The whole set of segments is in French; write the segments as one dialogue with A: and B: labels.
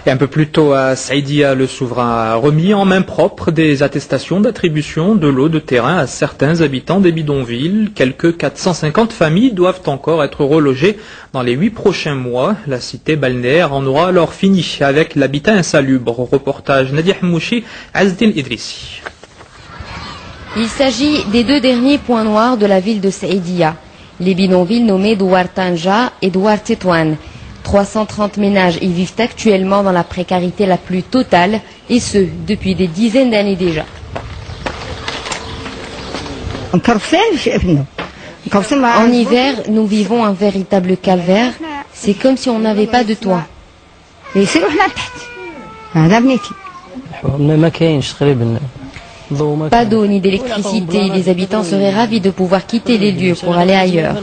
A: Et un peu plus tôt à Saïdia, le souverain a remis en main propre des attestations d'attribution de l'eau de terrain à certains habitants des bidonvilles. Quelques 450 familles doivent encore être relogées dans les 8 prochains mois. La cité balnéaire en aura alors fini avec l'habitat insalubre. Reportage Nadia Mouchi, Azdin Idrissi.
B: Il s'agit des 2 derniers points noirs de la ville de Saïdia. Les bidonvilles nommés Douar Tanja et Douar Tétouane. 330 ménages y vivent actuellement dans la précarité la plus totale, et ce, depuis des dizaines d'années déjà. En hiver, nous vivons un véritable calvaire. C'est comme si on n'avait pas de toit. Pas d'eau ni d'électricité. Les habitants seraient ravis de pouvoir quitter les lieux pour aller ailleurs.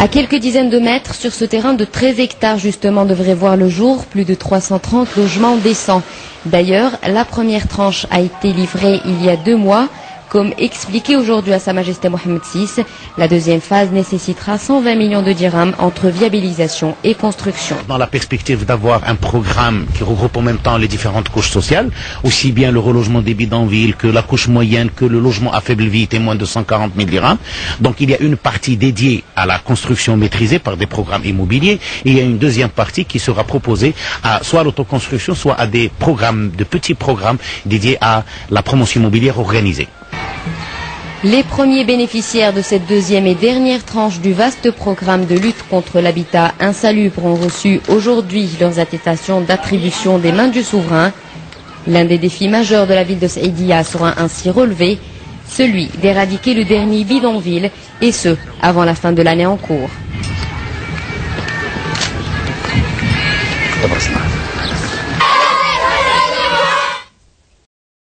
B: À quelques dizaines de mètres, sur ce terrain de 13 hectares justement devrait voir le jour plus de 330 logements décents. D'ailleurs, la première tranche a été livrée il y a 2 mois. Comme expliqué aujourd'hui à Sa Majesté Mohamed VI, la deuxième phase nécessitera 120 millions de dirhams entre viabilisation et construction.
C: Dans la perspective d'avoir un programme qui regroupe en même temps les différentes couches sociales, aussi bien le relogement des bidonvilles que la couche moyenne, que le logement à faible vitesse, moins de 140 000 dirhams. Donc il y a une partie dédiée à la construction maîtrisée par des programmes immobiliers, et il y a une deuxième partie qui sera proposée à soit l'autoconstruction, soit à des programmes, de petits programmes dédiés à la promotion immobilière organisée.
B: Les premiers bénéficiaires de cette deuxième et dernière tranche du vaste programme de lutte contre l'habitat insalubre ont reçu aujourd'hui leurs attestations d'attribution des mains du souverain. L'un des défis majeurs de la ville de Saïdia sera ainsi relevé, celui d'éradiquer le dernier bidonville, et ce, avant la fin de l'année en cours.